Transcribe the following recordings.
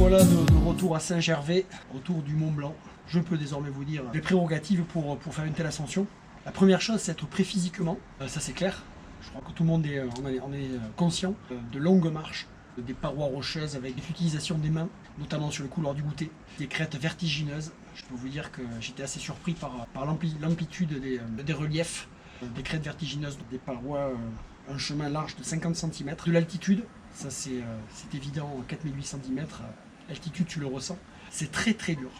voilà de retour à Saint-Gervais, retour du Mont Blanc. Je peux désormais vous dire les prérogatives pour faire une telle ascension. La première chose, c'est être prêt physiquement, ça c'est clair. Je crois que tout le monde est, on est conscient de longues marches, des parois rocheuses avec l'utilisation des mains, notamment sur le couloir du goûter, des crêtes vertigineuses. Je peux vous dire que j'étais assez surpris par l'amplitude des reliefs, des crêtes vertigineuses, des parois, un chemin large de 50 cm, de l'altitude. Ça c'est évident, 4800 cm, altitude tu le ressens. C'est très très dur.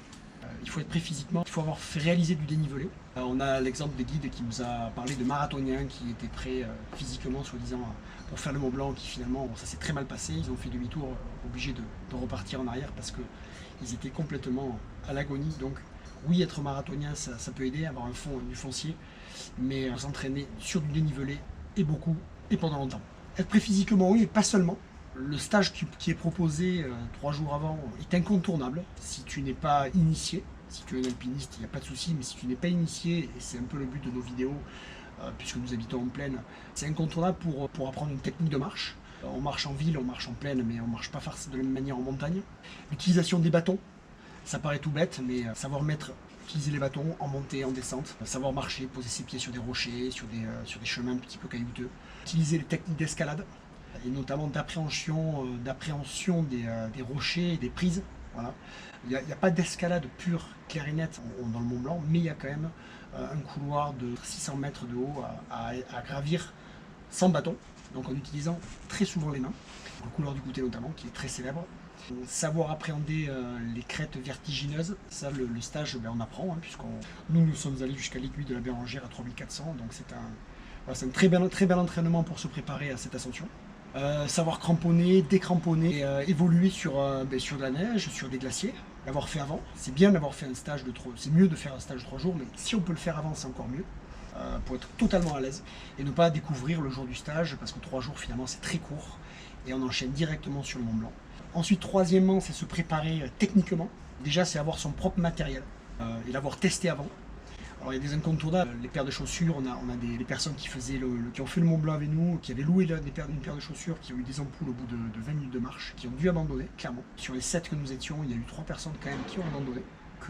Il faut être prêt physiquement, il faut avoir fait réaliser du dénivelé. On a l'exemple des guides qui nous a parlé de marathoniens qui étaient prêts physiquement, soi-disant, pour faire le Mont Blanc, qui finalement, ça s'est très mal passé. Ils ont fait demi-tour, obligés de repartir en arrière parce qu'ils étaient complètement à l'agonie. Donc oui, être marathonien, ça peut aider, avoir du foncier, mais s'entraîner sur du dénivelé, et beaucoup, et pendant longtemps. Être prêt physiquement, oui, mais pas seulement. Le stage qui est proposé 3 jours avant est incontournable. Si tu n'es pas initié, si tu es un alpiniste, il n'y a pas de souci, mais si tu n'es pas initié, et c'est un peu le but de nos vidéos, puisque nous habitons en plaine, c'est incontournable pour apprendre une technique de marche. On marche en ville, on marche en plaine, mais on ne marche pas de la même manière en montagne. L'utilisation des bâtons, ça paraît tout bête, mais savoir utiliser les bâtons en montée, en descente, savoir marcher, poser ses pieds sur des rochers, sur des chemins un petit peu caillouteux, utiliser les techniques d'escalade, et notamment d'appréhension des rochers et des prises. Voilà. Il n'y a pas d'escalade pure, claire et nette dans le Mont Blanc, mais il y a quand même un couloir de 600 mètres de haut à gravir sans bâton, donc en utilisant très souvent les mains. Le couloir du goûter notamment, qui est très célèbre. Savoir appréhender les crêtes vertigineuses, ça le stage on apprend, hein, nous sommes allés jusqu'à l'aiguille de la Bérengère à 3400, donc c'est un très bel entraînement pour se préparer à cette ascension. Savoir cramponner, décramponner, évoluer sur de la neige, sur des glaciers, l'avoir fait avant. C'est bien d'avoir fait un stage c'est mieux de faire un stage de 3 jours, mais si on peut le faire avant, c'est encore mieux, pour être totalement à l'aise et ne pas découvrir le jour du stage, parce que 3 jours finalement c'est très court et on enchaîne directement sur le Mont Blanc. Ensuite, troisièmement, c'est se préparer techniquement. Déjà, c'est avoir son propre matériel et l'avoir testé avant. Alors, il y a des incontournables, les paires de chaussures. On a des personnes qui ont fait le Mont Blanc avec nous, qui avaient loué une paire de chaussures, qui ont eu des ampoules au bout de 20 minutes de marche, qui ont dû abandonner, clairement. Sur les 7 que nous étions, il y a eu 3 personnes quand même qui ont abandonné,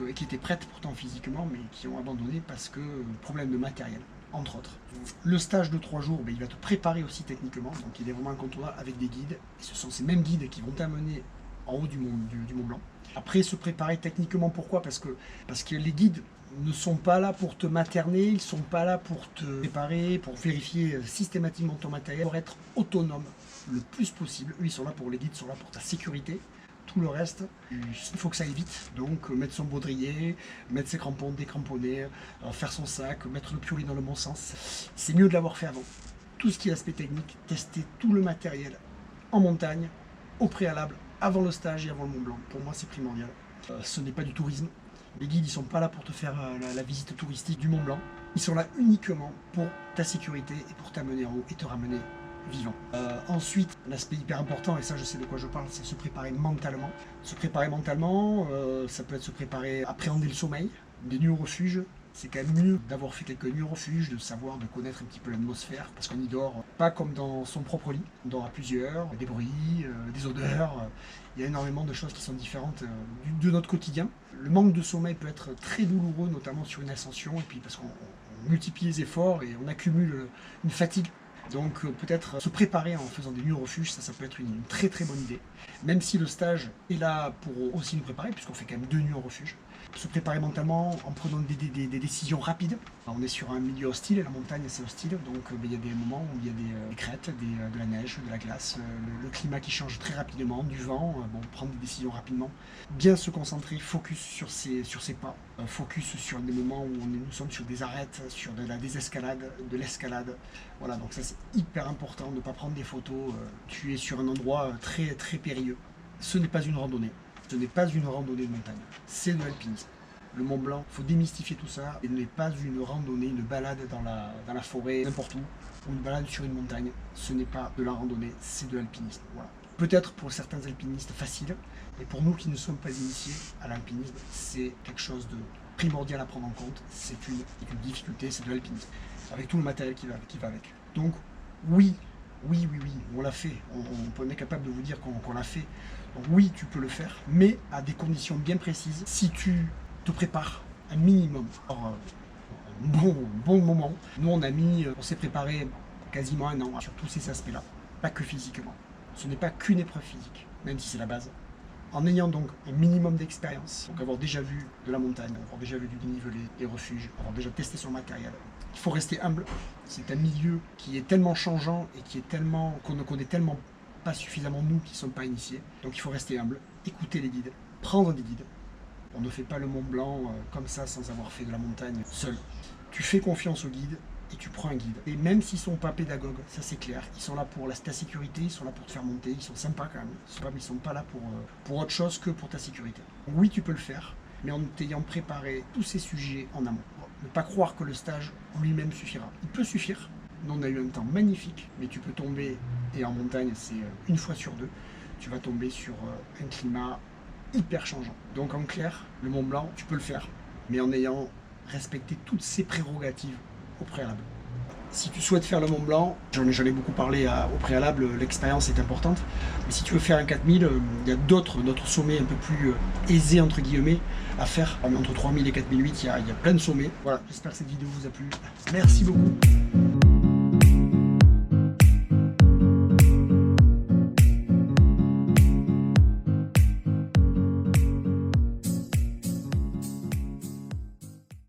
et qui étaient prêtes pourtant physiquement, mais qui ont abandonné parce que problème de matériel, entre autres. Le stage de 3 jours, il va te préparer aussi techniquement, donc il est vraiment incontournable avec des guides. Et ce sont ces mêmes guides qui vont t'amener en haut du Mont Blanc. Après, se préparer techniquement, pourquoi ? Parce que les guides ne sont pas là pour te materner, ils ne sont pas là pour te préparer, pour vérifier systématiquement ton matériel, pour être autonome le plus possible. Eux, les guides sont là pour ta sécurité. Tout le reste, il faut que ça aille vite. Donc, mettre son baudrier, mettre ses crampons, décramponner, faire son sac, mettre le piolet dans le bon sens. C'est mieux de l'avoir fait avant. Tout ce qui est aspect technique, tester tout le matériel en montagne, au préalable, avant le stage et avant le Mont Blanc. Pour moi, c'est primordial. Ce n'est pas du tourisme. Les guides, ils ne sont pas là pour te faire la visite touristique du Mont Blanc. Ils sont là uniquement pour ta sécurité et pour t'amener en haut et te ramener vivant. Ensuite, l'aspect hyper important, et ça je sais de quoi je parle, c'est se préparer mentalement. Se préparer mentalement, ça peut être se préparer, appréhender le sommeil, des nuits au refuge. C'est quand même mieux d'avoir fait quelques nuits au refuge, de connaître un petit peu l'atmosphère, parce qu'on y dort pas comme dans son propre lit, on dort à plusieurs, des bruits, des odeurs, il y a énormément de choses qui sont différentes de notre quotidien. Le manque de sommeil peut être très douloureux, notamment sur une ascension, et puis parce qu'on multiplie les efforts et on accumule une fatigue. Donc peut-être se préparer en faisant des nuits au refuge, ça peut être une très très bonne idée. Même si le stage est là pour aussi nous préparer, puisqu'on fait quand même 2 nuits au refuge. Se préparer mentalement en prenant des décisions rapides. On est sur un milieu hostile, et la montagne c'est hostile, donc il y a des moments où il y a des crêtes, de la neige, de la glace, le climat qui change très rapidement, du vent, prendre des décisions rapidement. Bien se concentrer, focus sur ses pas, focus sur des moments où nous sommes sur des arêtes, sur de la désescalade, de l'escalade. Voilà, donc ça c'est hyper important de ne pas prendre des photos. Tu es sur un endroit très très périlleux. Ce n'est pas une randonnée. Ce n'est pas une randonnée de montagne, c'est de l'alpinisme. Le Mont Blanc, il faut démystifier tout ça, et ce n'est pas une randonnée, une balade dans la forêt, n'importe où, ou une balade sur une montagne. Ce n'est pas de la randonnée, c'est de l'alpinisme. Voilà. Peut-être pour certains alpinistes facile, mais pour nous qui ne sommes pas initiés à l'alpinisme, c'est quelque chose de primordial à prendre en compte. C'est une difficulté, c'est de l'alpinisme, avec tout le matériel qui va avec. Donc oui, on l'a fait. On est capable de vous dire qu'on l'a fait. Donc oui, tu peux le faire, mais à des conditions bien précises. Si tu te prépares un minimum, alors, bon moment. Nous, on s'est préparé quasiment un an sur tous ces aspects-là, pas que physiquement. Ce n'est pas qu'une épreuve physique, même si c'est la base. En ayant donc un minimum d'expérience, donc avoir déjà vu de la montagne, avoir déjà vu du dénivelé, des refuges, avoir déjà testé son matériel, il faut rester humble. C'est un milieu qui est tellement changeant et qui est tellement qu'on ne connaît tellement pas suffisamment nous qui ne sommes pas initiés. Donc il faut rester humble, écouter les guides, prendre des guides. On ne fait pas le Mont Blanc comme ça sans avoir fait de la montagne seul. Tu fais confiance aux guides et tu prends un guide. Et même s'ils ne sont pas pédagogues, ça c'est clair, ils sont là pour ta sécurité, ils sont là pour te faire monter, ils sont sympas quand même. Ils ne sont pas là pour autre chose que pour ta sécurité. Donc oui, tu peux le faire, mais en t'ayant préparé tous ces sujets en amont. Ne pas croire que le stage lui-même suffira. Il peut suffire. Nous, on a eu un temps magnifique, mais tu peux tomber, et en montagne, c'est une fois sur deux, tu vas tomber sur un climat hyper changeant. Donc en clair, le Mont Blanc, tu peux le faire, mais en ayant respecté toutes ses prérogatives au préalable. Si tu souhaites faire le Mont Blanc, j'en ai beaucoup parlé au préalable, l'expérience est importante. Mais si tu veux faire un 4000, il y a d'autres sommets un peu plus aisés entre guillemets à faire. Entre 3000 et 4008, il y a plein de sommets. Voilà, j'espère que cette vidéo vous a plu. Merci beaucoup.